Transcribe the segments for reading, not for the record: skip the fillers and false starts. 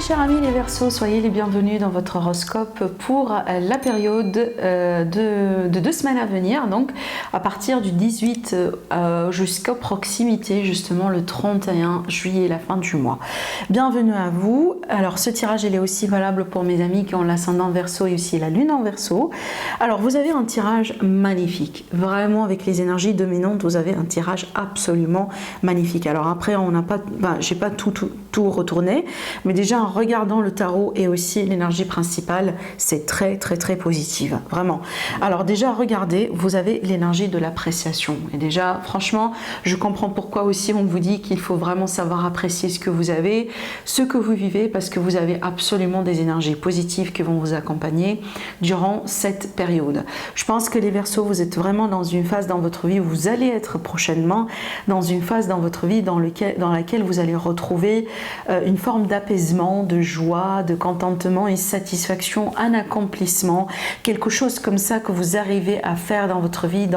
chers amis les Verseaux, soyez les bienvenus dans votre horoscope pour la période de 2 semaines à venir, donc à partir du 18 jusqu'à proximité, justement le 31 juillet, la fin du mois. Bienvenue à vous. Alors ce tirage il est aussi valable pour mes amis qui ont l'ascendant Verseau et aussi la lune en Verseau. Alors vous avez un tirage magnifique, vraiment avec les énergies dominantes, vous avez un tirage absolument magnifique. Alors après on n'a pas, j'ai pas tout retourné, mais déjà en regardant le tarot et aussi l'énergie principale, c'est très positive, vraiment. Alors déjà regardez, vous avez l'énergie de l'appréciation et déjà franchement je comprends pourquoi aussi on vous dit qu'il faut vraiment savoir apprécier ce que vous avez, ce que vous vivez, parce que vous avez absolument des énergies positives qui vont vous accompagner durant cette période. Je pense que les Verseaux, vous êtes vraiment dans une phase dans votre vie, vous allez être prochainement dans une phase dans votre vie dans laquelle vous allez retrouver une forme d'apaisement, de joie, de contentement et satisfaction, un accomplissement, quelque chose comme ça que vous arrivez à faire dans votre vie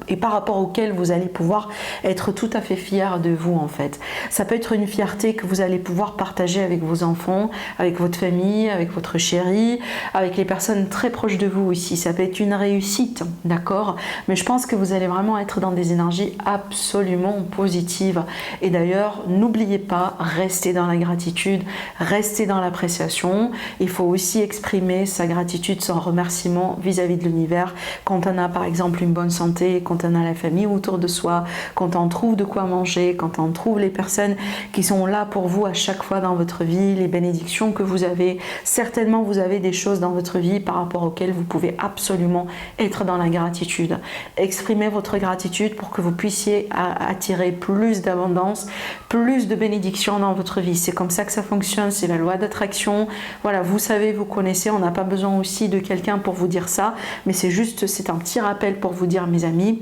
et par rapport auquel vous allez pouvoir être tout à fait fier de vous en fait. Ça peut être une fierté que vous allez pouvoir partager avec vos enfants, avec votre famille, avec votre chéri, avec les personnes très proches de vous aussi. Ça peut être une réussite, d'accord? Mais je pense que vous allez vraiment être dans des énergies absolument positives. Et d'ailleurs, n'oubliez pas, restez dans la gratitude, restez dans l'appréciation. Il faut aussi exprimer sa gratitude, son remerciement vis-à-vis de l'univers quand on a par exemple une bonne santé, quand on a la famille autour de soi, quand on trouve de quoi manger, quand on trouve les personnes qui sont là pour vous à chaque fois dans votre vie, les bénédictions que vous avez. Certainement vous avez des choses dans votre vie par rapport auxquelles vous pouvez absolument être dans la gratitude. Exprimez votre gratitude pour que vous puissiez attirer plus d'abondance, plus de bénédictions dans votre vie. C'est comme ça que ça fonctionne, c'est la loi d'attraction. Voilà, vous savez, vous connaissez, on n'a pas besoin aussi de quelqu'un pour vous dire ça, mais c'est un petit rappel pour vous dire, mes amis,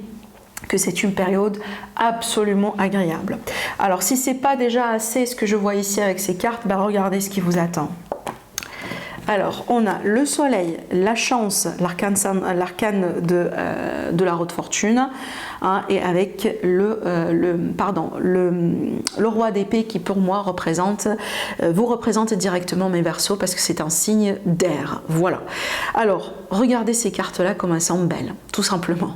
que c'est une période absolument agréable. Alors si c'est pas déjà assez ce que je vois ici avec ces cartes, regardez ce qui vous attend. Alors, on a le soleil, la chance, l'arcane de la roue de fortune, hein, et avec le roi d'épée qui pour moi vous représente directement mes Verseaux parce que c'est un signe d'air. Voilà. Alors, regardez ces cartes-là comme elles sont belles, tout simplement.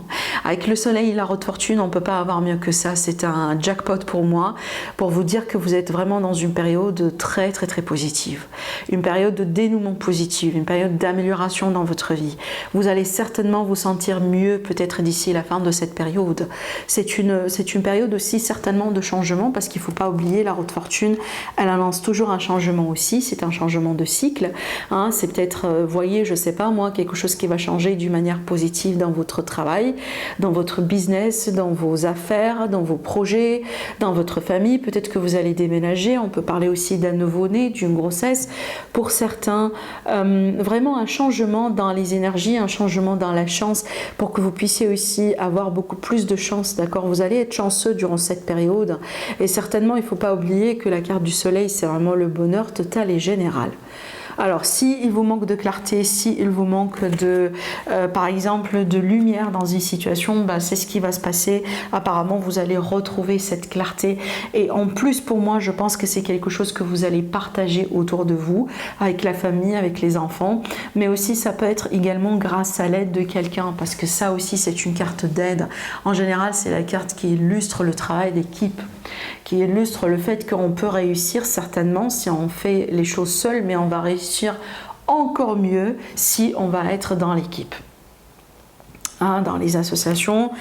Avec le soleil et la roue de fortune, on ne peut pas avoir mieux que ça. C'est un jackpot pour moi, pour vous dire que vous êtes vraiment dans une période très positive. Une période de dénouement positive, une période d'amélioration dans votre vie. Vous allez certainement vous sentir mieux peut-être d'ici la fin de cette période. C'est une période aussi certainement de changement parce qu'il ne faut pas oublier la roue de fortune, elle annonce toujours un changement aussi, c'est un changement de cycle. Hein, c'est peut-être, voyez, je ne sais pas moi, quelque chose qui va changer d'une manière positive dans votre travail, dans votre business, dans vos affaires, dans vos projets, dans votre famille. Peut-être que vous allez déménager, on peut parler aussi d'un nouveau-né, d'une grossesse. Pour certains, vraiment un changement dans les énergies, un changement dans la chance pour que vous puissiez aussi avoir beaucoup plus de chance, d'accord? Vous allez être chanceux durant cette période et certainement il ne faut pas oublier que la carte du soleil c'est vraiment le bonheur total et général. Alors, s'il vous manque de clarté, s'il vous manque par exemple, de lumière dans une situation, c'est ce qui va se passer. Apparemment, vous allez retrouver cette clarté. Et en plus, pour moi, je pense que c'est quelque chose que vous allez partager autour de vous, avec la famille, avec les enfants. Mais aussi, ça peut être également grâce à l'aide de quelqu'un, parce que ça aussi, c'est une carte d'aide. En général, c'est la carte qui illustre le travail d'équipe, qui illustre le fait qu'on peut réussir certainement si on fait les choses seul, mais on va réussir encore mieux si on va être dans l'équipe. Hein, dans les associations,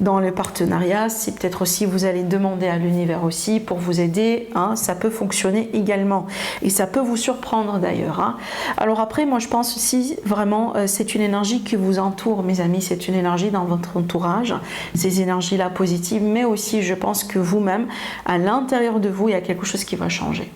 dans le partenariat, si peut-être aussi vous allez demander à l'univers aussi pour vous aider, hein, ça peut fonctionner également et ça peut vous surprendre d'ailleurs. Hein. Alors après, moi je pense aussi vraiment c'est une énergie qui vous entoure, mes amis, c'est une énergie dans votre entourage, ces énergies-là positives, mais aussi je pense que vous-même, à l'intérieur de vous, il y a quelque chose qui va changer.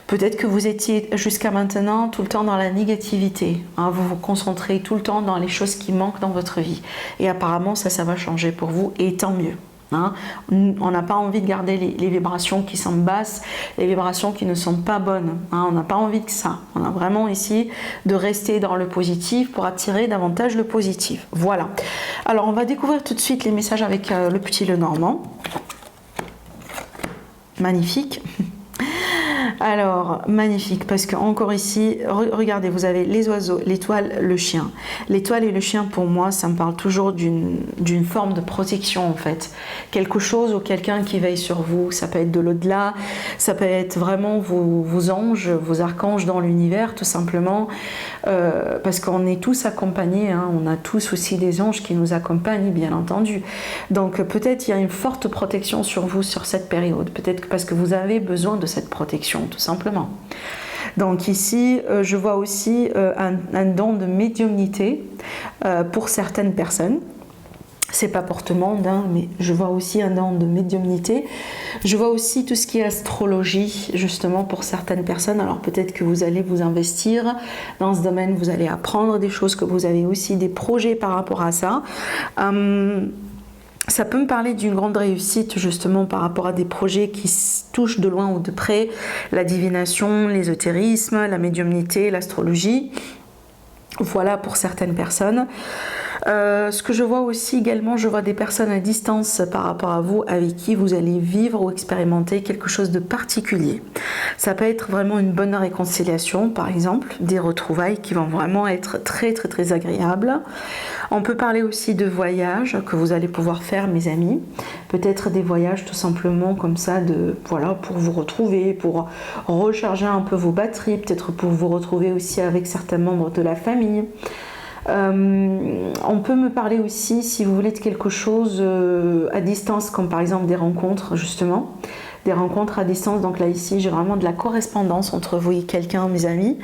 Peut-être que vous étiez jusqu'à maintenant tout le temps dans la négativité, hein, vous vous concentrez tout le temps dans les choses qui manquent dans votre vie. Et apparemment, ça va changer pour vous, et tant mieux. Hein. On n'a pas envie de garder les vibrations qui sont basses, les vibrations qui ne sont pas bonnes. Hein. On n'a pas envie de ça. On a vraiment ici de rester dans le positif pour attirer davantage le positif. Voilà. Alors, on va découvrir tout de suite les messages avec le petit Lenormand. Magnifique. Alors, magnifique, parce que encore ici, regardez, vous avez les oiseaux, l'étoile, le chien. L'étoile et le chien, pour moi, ça me parle toujours d'une forme de protection, en fait. Quelque chose ou quelqu'un qui veille sur vous. Ça peut être de l'au-delà, ça peut être vraiment vos anges, vos archanges dans l'univers, tout simplement. Parce qu'on est tous accompagnés, hein, on a tous aussi des anges qui nous accompagnent, bien entendu. Donc, peut-être il y a une forte protection sur vous sur cette période. Peut-être parce que vous avez besoin de cette protection, tout simplement. Donc ici, je vois aussi un don de médiumnité pour certaines personnes. C'est pas pour tout le monde, hein, mais je vois aussi un don de médiumnité. Je vois aussi tout ce qui est astrologie, justement pour certaines personnes. Alors peut-être que vous allez vous investir dans ce domaine, vous allez apprendre des choses, que vous avez aussi des projets par rapport à ça. Ça peut me parler d'une grande réussite justement par rapport à des projets qui touchent de loin ou de près la divination, l'ésotérisme, la médiumnité, l'astrologie. Voilà pour certaines personnes. Ce que je vois aussi également, je vois des personnes à distance par rapport à vous avec qui vous allez vivre ou expérimenter quelque chose de particulier. Ça peut être vraiment une bonne réconciliation, par exemple, des retrouvailles qui vont vraiment être très très très agréables. On peut parler aussi de voyages que vous allez pouvoir faire, mes amis. Peut-être des voyages tout simplement comme ça, voilà, pour vous retrouver, pour recharger un peu vos batteries, peut-être pour vous retrouver aussi avec certains membres de la famille. On peut me parler aussi, si vous voulez, de quelque chose à distance, comme par exemple des rencontres, justement. Des rencontres à distance, donc là ici j'ai vraiment de la correspondance entre vous et quelqu'un, mes amis,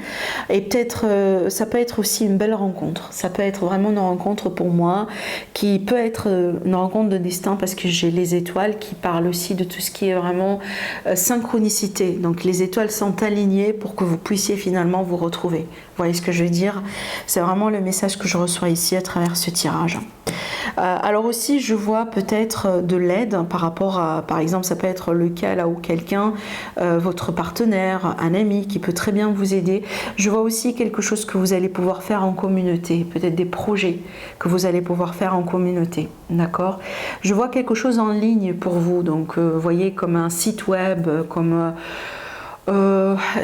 et peut-être ça peut être aussi une belle rencontre, ça peut être vraiment une rencontre pour moi qui peut être une rencontre de destin, parce que j'ai les étoiles qui parlent aussi de tout ce qui est vraiment synchronicité, donc les étoiles sont alignées pour que vous puissiez finalement vous retrouver. Vous voyez ce que je veux dire? C'est vraiment le message que je reçois ici à travers ce tirage. Alors aussi je vois peut-être de l'aide par rapport à, par exemple ça peut être le cas là où quelqu'un, votre partenaire, un ami qui peut très bien vous aider. Je vois aussi quelque chose que vous allez pouvoir faire en communauté, peut-être des projets que vous allez pouvoir faire en communauté, d'accord? Je vois quelque chose en ligne pour vous, donc vous voyez, comme un site web, comme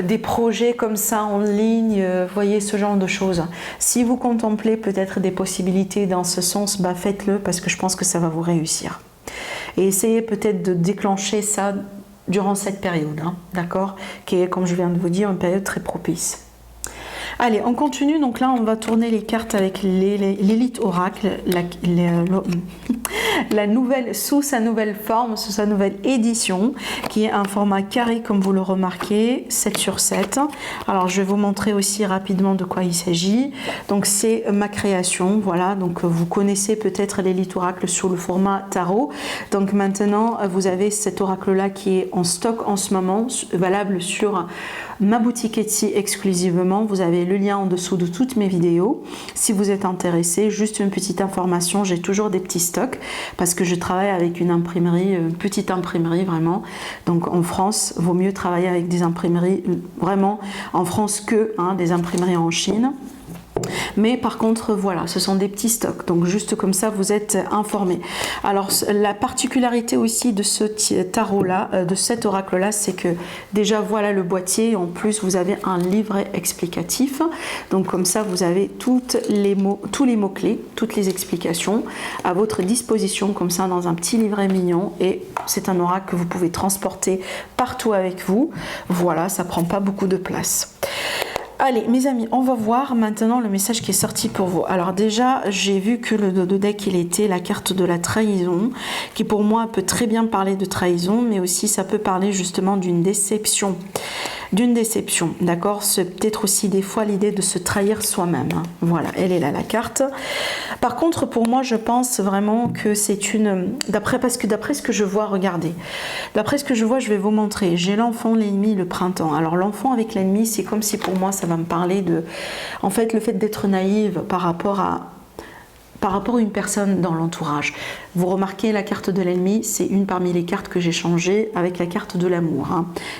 des projets comme ça en ligne, voyez, ce genre de choses. Si vous contemplez peut-être des possibilités dans ce sens, bah faites-le, parce que je pense que ça va vous réussir. Et essayez peut-être de déclencher ça durant cette période, hein, d'accord, qui est, comme je viens de vous dire, une période très propice. Allez, on continue. Donc là, on va tourner les cartes avec l'élite oracle, la nouvelle, sous sa nouvelle forme, sous sa nouvelle édition, qui est un format carré, comme vous le remarquez, 7 sur 7. Alors, je vais vous montrer aussi rapidement de quoi il s'agit. Donc, c'est ma création, voilà. Donc, vous connaissez peut-être l'élite oracle sous le format tarot. Donc, maintenant, vous avez cet oracle-là qui est en stock en ce moment, valable sur ma boutique Etsy exclusivement. Vous avez le lien en dessous de toutes mes vidéos. Si vous êtes intéressé, juste une petite information, j'ai toujours des petits stocks parce que je travaille avec une imprimerie, une petite imprimerie vraiment. Donc en France, vaut mieux travailler avec des imprimeries vraiment en France que des imprimeries en Chine. Mais par contre, voilà, ce sont des petits stocks. Donc juste comme ça, vous êtes informés. Alors la particularité aussi de ce tarot-là, de cet oracle-là, c'est que déjà voilà le boîtier. En plus, vous avez un livret explicatif. Donc comme ça, vous avez tous les mots-clés, toutes les explications à votre disposition, comme ça, dans un petit livret mignon. Et c'est un oracle que vous pouvez transporter partout avec vous. Voilà, ça prend pas beaucoup de place. Allez, mes amis, on va voir maintenant le message qui est sorti pour vous. Alors déjà, j'ai vu que le dos de deck, il était la carte de la trahison, qui pour moi peut très bien parler de trahison, mais aussi ça peut parler justement d'une déception. D'accord? C'est peut-être aussi des fois l'idée de se trahir soi-même. Voilà, elle est là la carte. Par contre, pour moi, je pense vraiment que c'est une... Parce que d'après ce que je vois, regardez. D'après ce que je vois, je vais vous montrer. J'ai l'enfant, l'ennemi, le printemps. Alors l'enfant avec l'ennemi, c'est comme si pour moi, ça va me parler de... En fait, le fait d'être naïve par rapport à par rapport à une personne dans l'entourage. Vous remarquez la carte de l'ennemi, c'est une parmi les cartes que j'ai changées avec la carte de l'amour.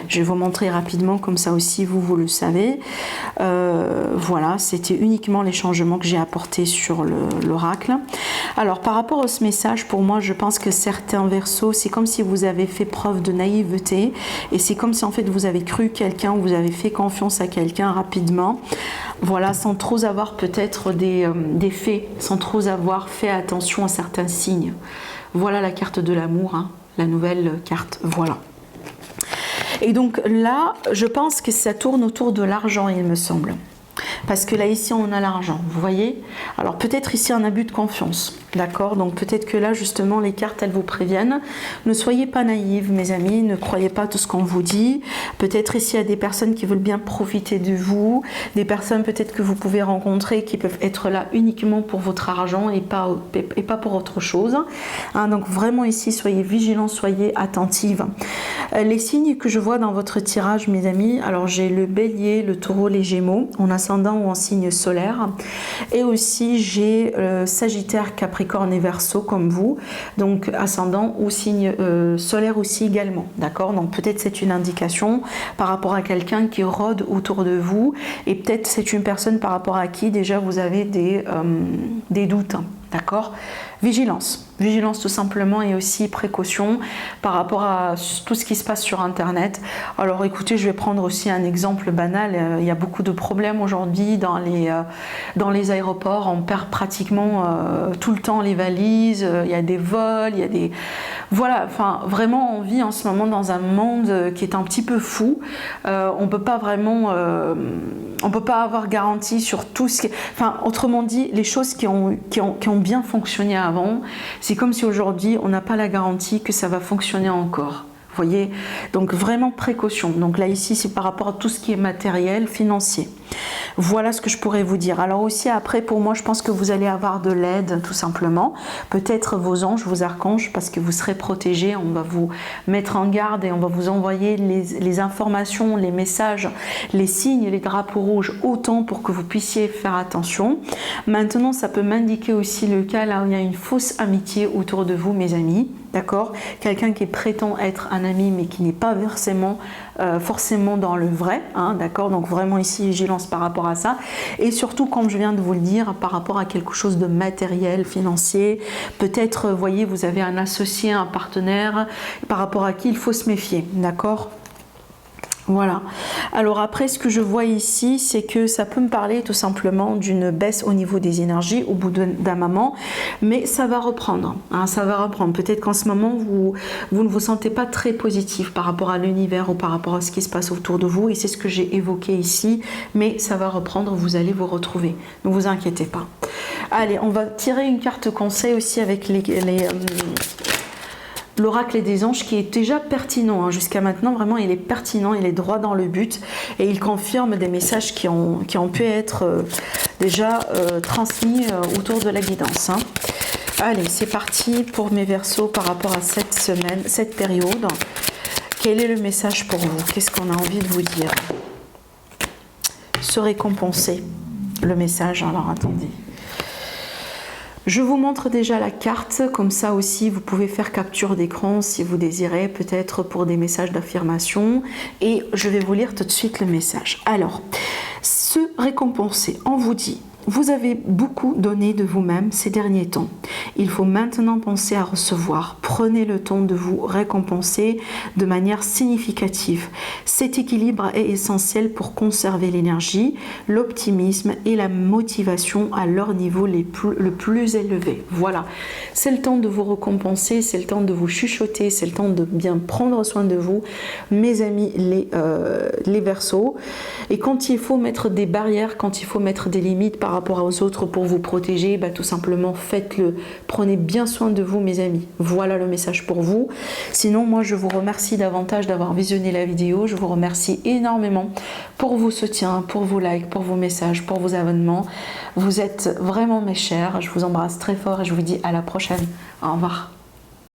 Je vais vous montrer rapidement, comme ça aussi vous le savez. Voilà, c'était uniquement les changements que j'ai apportés sur l'oracle. Alors par rapport à ce message, pour moi je pense que certains Verseaux, c'est comme si vous avez fait preuve de naïveté et c'est comme si en fait vous avez cru quelqu'un ou vous avez fait confiance à quelqu'un rapidement. Voilà, sans trop avoir peut-être des faits, sans trop avoir fait attention à certains signes. Voilà la carte de l'amour, la nouvelle carte, voilà. Et donc là, je pense que ça tourne autour de l'argent, il me semble. Parce que là, ici, on a l'argent, vous voyez? Alors, peut-être ici, un abus de confiance, d'accord? Donc, peut-être que là, justement, les cartes, elles vous préviennent. Ne soyez pas naïves, mes amis, ne croyez pas tout ce qu'on vous dit. Peut-être ici, il y a des personnes qui veulent bien profiter de vous, des personnes peut-être que vous pouvez rencontrer qui peuvent être là uniquement pour votre argent et pas pour autre chose. Donc, vraiment ici, soyez vigilants, soyez attentives. Les signes que je vois dans votre tirage, mes amis, alors j'ai le bélier, le taureau, les gémeaux, en ascendant ou en signe solaire. Et aussi, j'ai Sagittaire, Capricorne et Verseau comme vous. Donc, ascendant ou signe solaire aussi également. D'accord? Donc, peut-être c'est une indication par rapport à quelqu'un qui rôde autour de vous. Et peut-être c'est une personne par rapport à qui déjà vous avez des doutes. D'accord? Vigilance. Vigilance tout simplement et aussi précaution par rapport à tout ce qui se passe sur Internet. Alors écoutez, je vais prendre aussi un exemple banal. Il y a beaucoup de problèmes aujourd'hui dans les aéroports. On perd pratiquement tout le temps les valises. Il y a des vols, il y a des... Voilà, enfin vraiment on vit en ce moment dans un monde qui est un petit peu fou. On peut pas vraiment... on peut pas avoir garantie sur tout ce qui... Enfin, autrement dit, les choses qui ont bien fonctionné avant, c'est comme si aujourd'hui on n'a pas la garantie que ça va fonctionner encore. Vous voyez, donc vraiment précaution. Donc là ici c'est par rapport à tout ce qui est matériel, financier. Voilà ce que je pourrais vous dire. Alors aussi après pour moi je pense que vous allez avoir de l'aide tout simplement. Peut-être vos anges, vos archanges parce que vous serez protégés. On va vous mettre en garde et on va vous envoyer les informations, les messages, les signes, les drapeaux rouges autant pour que vous puissiez faire attention. Maintenant ça peut m'indiquer aussi le cas là où il y a une fausse amitié autour de vous mes amis. D'accord? Quelqu'un qui prétend être un ami mais qui n'est pas forcément dans le vrai, d'accord? Donc vraiment ici vigilance par rapport à ça et surtout comme je viens de vous le dire par rapport à quelque chose de matériel, financier, peut-être voyez vous avez un associé, un partenaire par rapport à qui il faut se méfier, d'accord? Voilà. Alors après, ce que je vois ici, c'est que ça peut me parler tout simplement d'une baisse au niveau des énergies au bout d'un moment, mais ça va reprendre. Ça va reprendre. Peut-être qu'en ce moment, vous ne vous sentez pas très positif par rapport à l'univers ou par rapport à ce qui se passe autour de vous, et c'est ce que j'ai évoqué ici, mais ça va reprendre, vous allez vous retrouver. Ne vous inquiétez pas. Allez, on va tirer une carte conseil aussi avec l'oracle des anges qui est déjà pertinent. Jusqu'à maintenant, vraiment, il est pertinent, il est droit dans le but et il confirme des messages qui ont pu être déjà transmis autour de la guidance. Allez, c'est parti pour mes Verseaux par rapport à cette semaine, cette période. Quel est le message pour vous? Qu'est-ce qu'on a envie de vous dire? Se récompenser. Le message, alors attendez. Je vous montre déjà la carte, comme ça aussi vous pouvez faire capture d'écran si vous désirez, peut-être pour des messages d'affirmation. Et je vais vous lire tout de suite le message. Alors, se récompenser, on vous dit, vous avez beaucoup donné de vous-même ces derniers temps. Il faut maintenant penser à recevoir. Prenez le temps de vous récompenser de manière significative. Cet équilibre est essentiel pour conserver l'énergie, l'optimisme et la motivation à leur niveau le plus élevé. Voilà, c'est le temps de vous récompenser, c'est le temps de vous chuchoter, c'est le temps de bien prendre soin de vous, mes amis les Verseaux. Et quand il faut mettre des barrières, quand il faut mettre des limites par rapport aux autres pour vous protéger, tout simplement faites-le. Prenez bien soin de vous mes amis. Voilà le message pour vous. Sinon moi je vous remercie davantage d'avoir visionné la vidéo. Je vous remercie énormément pour vos soutiens, pour vos likes, pour vos messages, pour vos abonnements. Vous êtes vraiment mes chers. Je vous embrasse très fort et je vous dis à la prochaine. Au revoir.